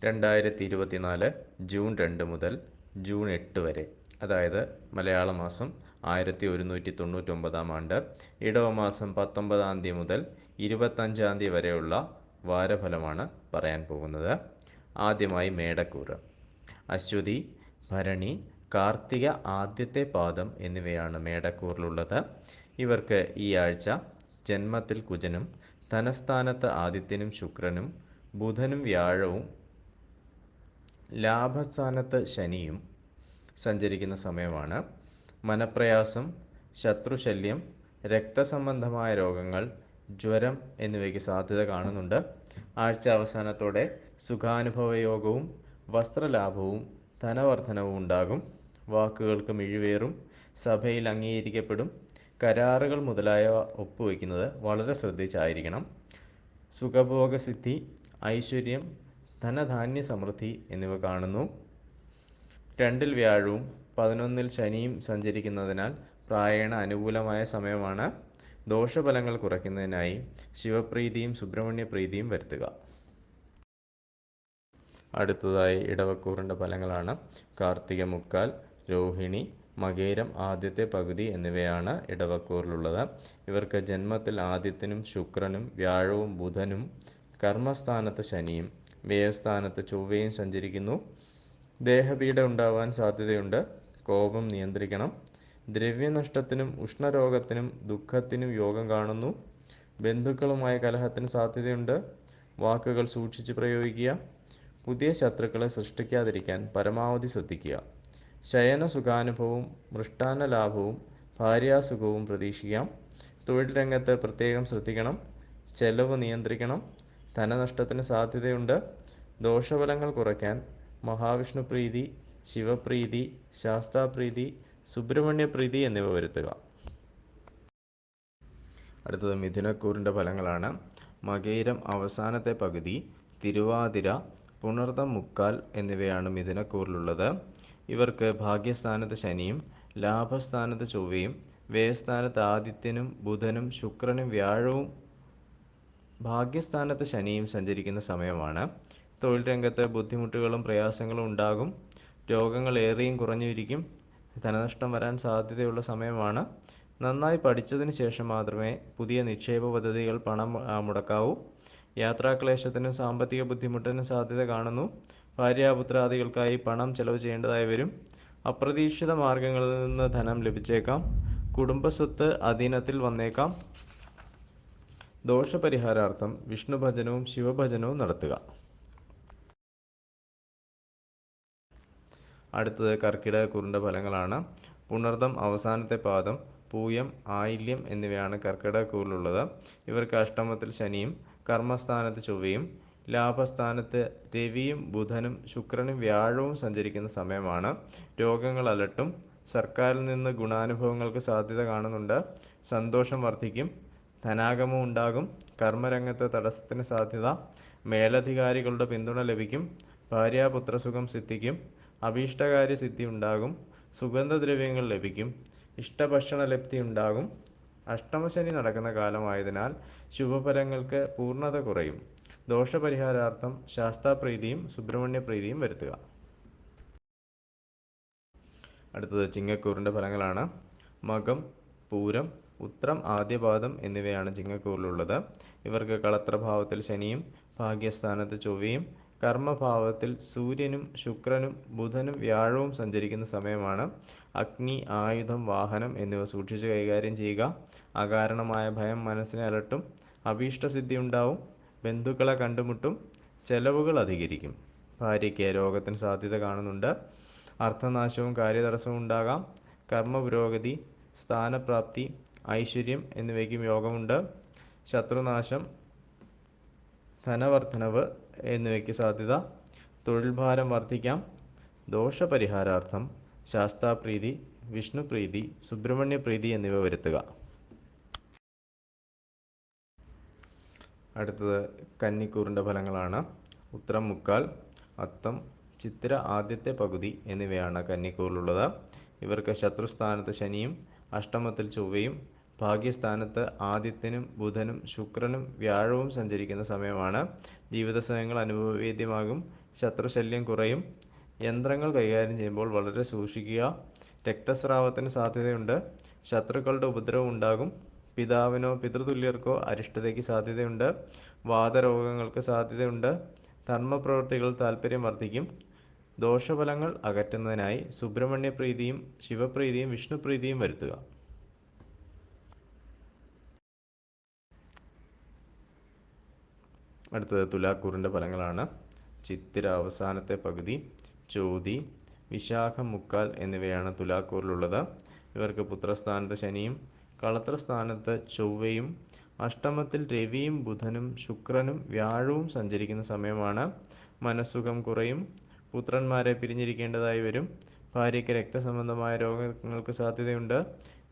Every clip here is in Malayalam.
2024 ജൂൺ 2 മുതൽ ജൂൺ 8 വരെ, അതായത് മലയാള മാസം 1199 ആണ്ട്, ഇടവമാസം 19 മുതൽ 25 വരെയുള്ള വാരഫലമാണ് പറയാൻ പോകുന്നത്. ആദ്യമായി മേടക്കൂറ്. അശ്വതി, ഭരണി, കാർത്തിക ആദ്യത്തെ പാദം എന്നിവയാണ് മേടക്കൂറിലുള്ളത്. ഇവർക്ക് ഈ ആഴ്ച ജന്മത്തിൽ കുജനും ധനസ്ഥാനത്ത് ആദിത്യനും ശുക്രനും ബുധനും വ്യാഴവും ലാഭസ്ഥാനത്ത് ശനിയും സഞ്ചരിക്കുന്ന സമയമാണ്. മനപ്രയാസം, ശത്രുശല്യം, രക്തസംബന്ധമായ രോഗങ്ങൾ, ജ്വരം എന്നിവയ്ക്ക് സാധ്യത കാണുന്നുണ്ട്. ആഴ്ച അവസാനത്തോടെ സുഖാനുഭവയോഗവും വസ്ത്രലാഭവും ധനവർദ്ധനവും ഉണ്ടാകും. വാക്കുകൾക്ക് മിഴിവേറും, സഭയിൽ അംഗീകരിക്കപ്പെടും. കരാറുകൾ മുതലായവ ഒപ്പുവെക്കുന്നത് വളരെ ശ്രദ്ധിച്ചായിരിക്കണം. സുഖഭോഗസിദ്ധി, ഐശ്വര്യം, ധനധാന്യ സമൃദ്ധി എന്നിവ കാണുന്നു. 2-ൽ വ്യാഴവും 11-ൽ ശനിയും സഞ്ചരിക്കുന്നതിനാൽ പ്രായേണ അനുകൂലമായ സമയമാണ്. ദോഷഫലങ്ങൾ കുറയ്ക്കുന്നതിനായി ശിവപ്രീതിയും സുബ്രഹ്മണ്യപ്രീതിയും വരുത്തുക. അടുത്തതായി ഇടവക്കൂറിൻ്റെ ഫലങ്ങളാണ്. കാർത്തിക മുക്കാൽ, രോഹിണി, മകേരം ആദ്യത്തെ പകുതി എന്നിവയാണ് ഇടവക്കൂറിലുള്ളത്. ഇവർക്ക് ജന്മത്തിൽ ആദിത്യനും ശുക്രനും വ്യാഴവും ബുധനും കർമ്മസ്ഥാനത്ത് ശനിയും വ്യയസ്ഥാനത്ത് ചൊവ്വയും സഞ്ചരിക്കുന്നു. ദേഹപീഡ ഉണ്ടാവാൻ സാധ്യതയുണ്ട്. കോപം നിയന്ത്രിക്കണം. ദ്രവ്യനഷ്ടത്തിനും ഉഷ്ണരോഗത്തിനും ദുഃഖത്തിനും യോഗം കാണുന്നു. ബന്ധുക്കളുമായ കലഹത്തിന് സാധ്യതയുണ്ട്. വാക്കുകൾ സൂക്ഷിച്ച് പ്രയോഗിക്കുക. പുതിയ ശത്രുക്കളെ സൃഷ്ടിക്കാതിരിക്കാൻ പരമാവധി ശ്രദ്ധിക്കുക. ശയന സുഖാനുഭവവും മൃഷ്ടാന്ന ലാഭവും ഭാര്യാസുഖവും പ്രതീക്ഷിക്കാം. തൊഴിൽ രംഗത്ത് പ്രത്യേകം ശ്രദ്ധിക്കണം. ചെലവ് നിയന്ത്രിക്കണം. ധനനഷ്ടത്തിന് സാധ്യതയുണ്ട്. ദോഷഫലങ്ങൾ കുറയ്ക്കാൻ മഹാവിഷ്ണു പ്രീതി, ശിവപ്രീതി, ശാസ്താപ്രീതി, സുബ്രഹ്മണ്യപ്രീതി എന്നിവ വരുത്തുക. അടുത്തത് മിഥുനക്കൂറിൻ്റെ ഫലങ്ങളാണ്. മകയിരം അവസാനത്തെ പകുതി, തിരുവാതിര, പുണർതം മുക്കാൽ എന്നിവയാണ് മിഥുനക്കൂറിലുള്ളത്. ഇവർക്ക് ഭാഗ്യസ്ഥാനത്ത് ശനിയും ലാഭസ്ഥാനത്ത് ചൊവ്വയും വ്യയസ്ഥാനത്ത് ആദിത്യനും ബുധനും ശുക്രനും വ്യാഴവും ഭാഗ്യസ്ഥാനത്ത് ശനിയും സഞ്ചരിക്കുന്ന സമയമാണ്. തൊഴിൽ രംഗത്ത് ബുദ്ധിമുട്ടുകളും പ്രയാസങ്ങളും ഉണ്ടാകും. രോഗങ്ങൾ ഏറിയും കുറഞ്ഞിരിക്കും. ധനനഷ്ടം വരാൻ സാധ്യതയുള്ള സമയമാണ്. നന്നായി പഠിച്ചതിന് ശേഷം മാത്രമേ പുതിയ നിക്ഷേപ പദ്ധതികൾ പണം മുടക്കാവൂ. യാത്രാക്ലേശത്തിനും സാമ്പത്തിക ബുദ്ധിമുട്ടിനും സാധ്യത കാണുന്നു. ഭാര്യാപുത്രാദികൾക്കായി പണം ചെലവ് ചെയ്യേണ്ടതായി വരും. അപ്രതീക്ഷിത മാർഗങ്ങളിൽ നിന്ന് ധനം ലഭിച്ചേക്കാം. കുടുംബസ്വത്ത് അധീനത്തിൽ വന്നേക്കാം. ദോഷപരിഹാരാർത്ഥം വിഷ്ണുഭജനവും ശിവഭജനവും നടത്തുക. അടുത്തത് കർക്കിടകക്കൂറിൻ്റെ ഫലങ്ങളാണ്. പുണർതം അവസാനത്തെ പാദം, പൂയം, ആയില്യം എന്നിവയാണ് കർക്കിടകക്കൂറിലുള്ളത്. ഇവർക്ക് അഷ്ടമത്തിൽ ശനിയും കർമ്മസ്ഥാനത്ത് ചൊവ്വയും ലാഭസ്ഥാനത്ത് രവിയും ബുധനും ശുക്രനും വ്യാഴവും സഞ്ചരിക്കുന്ന സമയമാണ്. രോഗങ്ങൾ അലട്ടും. സർക്കാരിൽ നിന്ന് ഗുണാനുഭവങ്ങൾക്ക് സാധ്യത കാണുന്നുണ്ട്. സന്തോഷം വർദ്ധിക്കും. ധനാഗമം ഉണ്ടാകും. കർമ്മരംഗത്ത് തടസ്സത്തിന് സാധ്യത. മേലധികാരികളുടെ പിന്തുണ ലഭിക്കും. ഭാര്യാപുത്രസുഖം സിദ്ധിക്കും. അഭീഷ്ടകാര്യ സിദ്ധി ഉണ്ടാകും. സുഗന്ധദ്രവ്യങ്ങൾ ലഭിക്കും. ഇഷ്ടഭക്ഷണ ലബ്ധി ഉണ്ടാകും. അഷ്ടമശനി നടക്കുന്ന കാലമായതിനാൽ ശുഭഫലങ്ങൾക്ക് പൂർണ്ണത കുറയും. ദോഷപരിഹാരാർത്ഥം ശാസ്താപ്രീതിയും സുബ്രഹ്മണ്യപ്രീതിയും വരുത്തുക. അടുത്തത് ചിങ്ങക്കൂറിൻ്റെ ഫലങ്ങളാണ്. മകം, പൂരം, ഉത്രം ആദ്യപാദം എന്നിവയാണ് ചിങ്ങക്കൂറിലുള്ളത്. ഇവർക്ക് കളത്രഭാവത്തിൽ ശനിയും ഭാഗ്യസ്ഥാനത്ത് ചൊവ്വയും കർമ്മഭാവത്തിൽ സൂര്യനും ശുക്രനും ബുധനും വ്യാഴവും സഞ്ചരിക്കുന്ന സമയമാണ്. അഗ്നി, ആയുധം, വാഹനം എന്നിവ സൂക്ഷിച്ച് കൈകാര്യം ചെയ്യുക. അകാരണമായ ഭയം മനസ്സിനെ അലട്ടും. അഭീഷ്ടസിദ്ധി ഉണ്ടാവും. ബന്ധുക്കളെ കണ്ടുമുട്ടും. ചെലവുകൾ അധികരിക്കും. ഭാര്യയ്ക്ക് രോഗത്തിന് സാധ്യത കാണുന്നുണ്ട്. അർത്ഥനാശവും കാര്യതടസ്സവും ഉണ്ടാകാം. കർമ്മപുരോഗതി, സ്ഥാനപ്രാപ്തി, ഐശ്വര്യം എന്നിവയ്ക്കും യോഗമുണ്ട്. ശത്രുനാശം, ധനവർദ്ധനവ് എന്നിവയ്ക്ക് സാധ്യത. തൊഴിൽ ഭാരം വർദ്ധിക്കാം. ദോഷപരിഹാരാർത്ഥം ശാസ്താപ്രീതി, വിഷ്ണുപ്രീതി, സുബ്രഹ്മണ്യപ്രീതി എന്നിവ വരുത്തുക. അടുത്തത് കന്നിക്കൂറിൻ്റെ ഫലങ്ങളാണ്. ഉത്രം മുക്കാൽ, അത്തം, ചിത്തിര ആദ്യത്തെ പകുതി എന്നിവയാണ് കന്നിക്കൂറിലുള്ളത്. ഇവർക്ക് ശത്രുസ്ഥാനത്ത് ശനിയും അഷ്ടമത്തിൽ ചൊവ്വയും ഭാഗ്യസ്ഥാനത്ത് ആദിത്യനും ബുധനും ശുക്രനും വ്യാഴവും സഞ്ചരിക്കുന്ന സമയമാണ്. ജീവിത സമയങ്ങൾ അനുഭവവേദ്യമാകും. ശത്രുശല്യം കുറയും. യന്ത്രങ്ങൾ കൈകാര്യം ചെയ്യുമ്പോൾ വളരെ സൂക്ഷിക്കുക. രക്തസ്രാവത്തിന് സാധ്യതയുണ്ട്. ശത്രുക്കളുടെ ഉപദ്രവം ഉണ്ടാകും. പിതാവിനോ പിതൃതുല്യർക്കോ അരിഷ്ടതയ്ക്ക് സാധ്യതയുണ്ട്. വാതരോഗങ്ങൾക്ക് സാധ്യതയുണ്ട്. ധർമ്മപ്രവൃത്തികളിൽ താൽപ്പര്യം വർദ്ധിക്കും. ദോഷഫലങ്ങൾ അകറ്റുന്നതിനായി സുബ്രഹ്മണ്യപ്രീതിയും ശിവപ്രീതിയും വിഷ്ണുപ്രീതിയും വരുത്തുക. അടുത്തത് തുലാക്കൂറിൻ്റെ ഫലങ്ങളാണ്. ചിത്തിര അവസാനത്തെ പകുതി, ചോതി, വിശാഖം മുക്കാൽ എന്നിവയാണ് തുലാക്കൂറിലുള്ളത്. ഇവർക്ക് പുത്രസ്ഥാനത്ത് ശനിയും കളത്രസ്ഥാനത്ത് ചൊവ്വയും അഷ്ടമത്തിൽ രവിയും ബുധനും ശുക്രനും വ്യാഴവും സഞ്ചരിക്കുന്ന സമയമാണ്. മനസ്സുഖം കുറയും. പുത്രന്മാരെ പിരിഞ്ഞിരിക്കേണ്ടതായി വരും. ഭാര്യയ്ക്ക് രക്തസംബന്ധമായ രോഗങ്ങൾക്ക് സാധ്യതയുണ്ട്.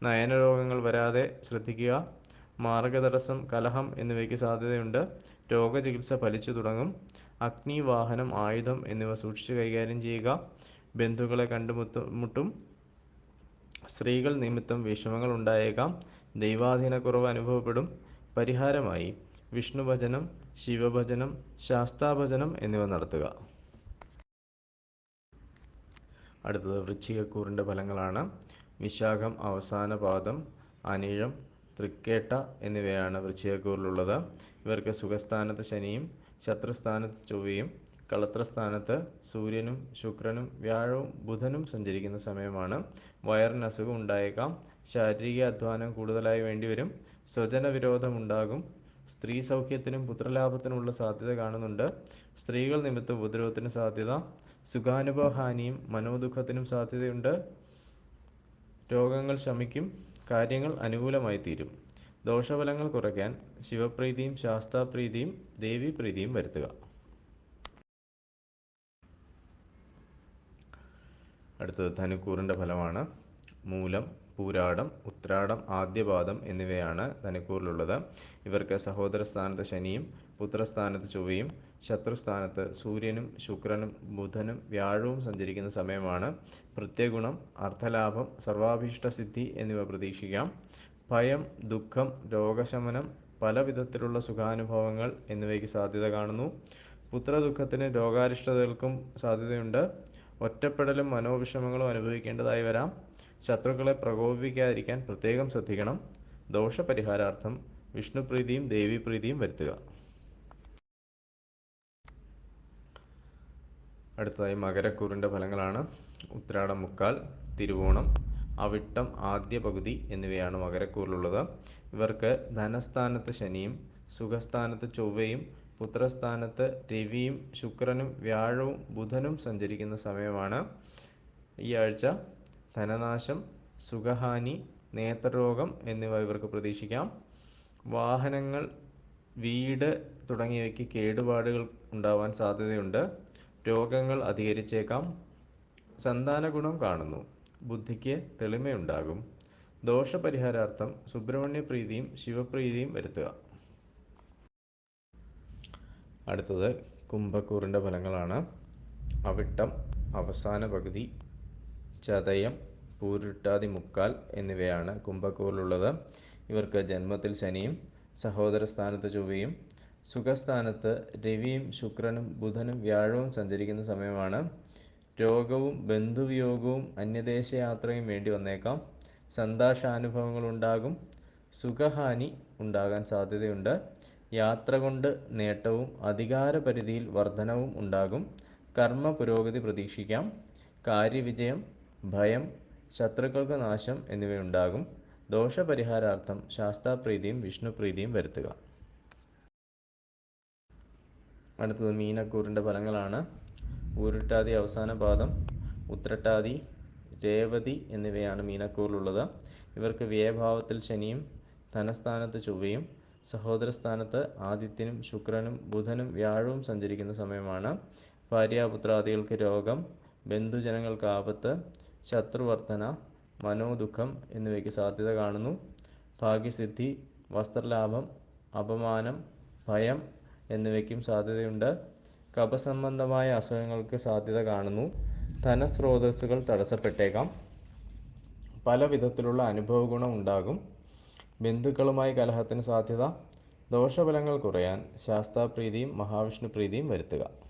നയനരോഗങ്ങൾ വരാതെ ശ്രദ്ധിക്കുക. മാർഗതടസ്സം, കലഹം എന്നിവയ്ക്ക് സാധ്യതയുണ്ട്. രോഗചികിത്സ ഫലിച്ചു തുടങ്ങും. അഗ്നി, വാഹനം, ആയുധം എന്നിവ സൂക്ഷിച്ച് കൈകാര്യം ചെയ്യുക. ബന്ധുക്കളെ കണ്ടുമുട്ടും. സ്ത്രീകൾ നിമിത്തം വിഷമങ്ങൾ ഉണ്ടായേക്കാം. ദൈവാധീനക്കുറവ് അനുഭവപ്പെടും. പരിഹാരമായി വിഷ്ണുഭജനം, ശിവഭജനം, ശാസ്താഭജനം എന്നിവ നടത്തുക. അടുത്തത് വൃശ്ചികക്കൂറിൻ്റെ ഫലങ്ങളാണ്. വിശാഖം അവസാന പാദം, അനിഴം, തൃക്കേട്ട എന്നിവയാണ് വൃശ്ചികക്കൂറിലുള്ളത്. ഇവർക്ക് സുഖസ്ഥാനത്ത് ശനിയും ശത്രുസ്ഥാനത്ത് ചൊവ്വയും കളത്രസ്ഥാനത്ത് സൂര്യനും ശുക്രനും വ്യാഴവും ബുധനും സഞ്ചരിക്കുന്ന സമയമാണ്. വയറിന് അസുഖം ഉണ്ടായേക്കാം. ശാരീരിക അധ്വാനം കൂടുതലായി വേണ്ടിവരും. സ്വജനവിരോധം ഉണ്ടാകും. സ്ത്രീ സൗഖ്യത്തിനും പുത്രലാഭത്തിനുമുള്ള സാധ്യത കാണുന്നുണ്ട്. സ്ത്രീകൾ നിമിത്തം ഉപദ്രവത്തിന് സാധ്യത. സുഖാനുഭവഹാനിയും മനോദുഃഖത്തിനും സാധ്യതയുണ്ട്. രോഗങ്ങൾ ശമിക്കും. കാര്യങ്ങൾ അനുകൂലമായി തീരും. ദോഷഫലങ്ങൾ കുറയ്ക്കാൻ ശിവപ്രീതിയും ശാസ്താപ്രീതിയും ദേവീപ്രീതിയും വരുത്തുക. അടുത്തത് ധനുക്കൂറിൻ്റെ ഫലമാണ്. മൂലം, പൂരാടം, ഉത്രാടം, ആദ്യപാദം എന്നിവയാണ് ധനുക്കൂറിലുള്ളത്. ഇവർക്ക് സഹോദരസ്ഥാനത്ത് ശനിയും പുത്രസ്ഥാനത്ത് ചൊവ്വയും ശത്രുസ്ഥാനത്ത് സൂര്യനും ശുക്രനും ബുധനും വ്യാഴവും സഞ്ചരിക്കുന്ന സമയമാണ്. പ്രത്യഗുണം, അർത്ഥലാഭം, സർവാഭീഷ്ടസിദ്ധി എന്നിവ പ്രതീക്ഷിക്കാം. ഭയം, ദുഃഖം, രോഗശമനം, പല വിധത്തിലുള്ള സുഖാനുഭവങ്ങൾ എന്നിവയ്ക്ക് സാധ്യത കാണുന്നു. പുത്രദുഃഖത്തിന് രോഗാരിഷ്ടതകൾക്കും സാധ്യതയുണ്ട്. ഒറ്റപ്പെടലും മനോവിഷമങ്ങളും അനുഭവിക്കേണ്ടതായി വരാം. ശത്രുക്കളെ പ്രകോപിപ്പിക്കാതിരിക്കാൻ പ്രത്യേകം ശ്രദ്ധിക്കണം. ദോഷപരിഹാരാർത്ഥം വിഷ്ണുപ്രീതിയും ദേവീപ്രീതിയും വരുത്തുക. അടുത്തതായി മകരക്കൂറിൻ്റെ ഫലങ്ങളാണ്. ഉത്രാടം മുക്കാൽ, തിരുവോണം, അവിട്ടം ആദ്യ പകുതി എന്നിവയാണ് മകരക്കൂറിലുള്ളത്. ഇവർക്ക് ധനസ്ഥാനത്ത് ശനിയും സുഖസ്ഥാനത്ത് ചൊവ്വയും പുത്രസ്ഥാനത്ത് രവിയും ശുക്രനും വ്യാഴവും ബുധനും സഞ്ചരിക്കുന്ന സമയമാണ്. ഈ ആഴ്ച ധനനാശം, സുഖഹാനി, നേത്രരോഗം എന്നിവ ഇവർക്ക് പ്രതീക്ഷിക്കാം. വാഹനങ്ങൾ, വീട് തുടങ്ങിയവയ്ക്ക് കേടുപാടുകൾ ഉണ്ടാവാൻ സാധ്യതയുണ്ട്. രോഗങ്ങൾ അധികരിച്ചേക്കാം. സന്താന ഗുണം കാണുന്നു. ബുദ്ധിക്ക് തെളിമയുണ്ടാകും. ദോഷപരിഹാരാർത്ഥം സുബ്രഹ്മണ്യപ്രീതിയും ശിവപ്രീതിയും വരുത്തുക. അടുത്തത് കുംഭക്കൂറിൻ്റെ ഫലങ്ങളാണ്. അവിട്ടം അവസാന പകുതി, ചതയം, പൂരുരുട്ടാതി മുക്കാൽ എന്നിവയാണ് കുംഭക്കൂറിലുള്ളത്. ഇവർക്ക് ജന്മത്തിൽ ശനിയും സഹോദരസ്ഥാനത്ത് ചൊവ്വയും സുഖസ്ഥാനത്ത് രവിയും ശുക്രനും ബുധനും വ്യാഴവും സഞ്ചരിക്കുന്ന സമയമാണ്. രോഗവും ബന്ധുവിയോഗവും അന്യദേശയാത്രയും വേണ്ടി വന്നേക്കാം. സന്തോഷാനുഭവങ്ങൾ ഉണ്ടാകും. സുഖഹാനി ഉണ്ടാകാൻ സാധ്യതയുണ്ട്. യാത്ര കൊണ്ട് നേട്ടവും അധികാരപരിധിയിൽ വർധനവും ഉണ്ടാകും. കർമ്മ പുരോഗതി പ്രതീക്ഷിക്കാം. കാര്യവിജയം, ഭയം, ശത്രുക്കൾക്ക് നാശം എന്നിവയുണ്ടാകും. ദോഷപരിഹാരാർത്ഥം ശാസ്താപ്രീതിയും വിഷ്ണുപ്രീതിയും വരുത്തുക. അടുത്തത് മീനക്കൂറിൻ്റെ ഫലങ്ങളാണ്. പൂരുരുട്ടാതി അവസാന പാദം, ഉത്രട്ടാതി, രേവതി എന്നിവയാണ് മീനക്കൂറിലുള്ളത്. ഇവർക്ക് വ്യയഭാവത്തിൽ ശനിയും ധനസ്ഥാനത്ത് ചൊവ്വയും സഹോദരസ്ഥാനത്ത് ആദിത്യനും ശുക്രനും ബുധനും വ്യാഴവും സഞ്ചരിക്കുന്ന സമയമാണ്. ഭാര്യാപുത്രാദികൾക്ക് രോഗം, ബന്ധുജനങ്ങൾക്ക് ആപത്ത്, ശത്രുവർദ്ധന, മനോദുഃഖം എന്നിവയ്ക്ക് സാധ്യത കാണുന്നു. ഭാഗ്യസിദ്ധി, വസ്ത്രലാഭം, അപമാനം, ഭയം എന്നിവയ്ക്കും സാധ്യതയുണ്ട്. കഫസംബന്ധമായ അസുഖങ്ങൾക്ക് സാധ്യത കാണുന്നു. ധനസ്രോതസ്സുകൾ തടസ്സപ്പെട്ടേക്കാം. പല വിധത്തിലുള്ള അനുഭവഗുണം ഉണ്ടാകും. ബന്ധുക്കളുമായി കലഹത്തിന് സാധ്യത. ദോഷഫലങ്ങൾ കുറയാൻ ശാസ്താപ്രീതിയും മഹാവിഷ്ണു പ്രീതിയും വരുത്തുക.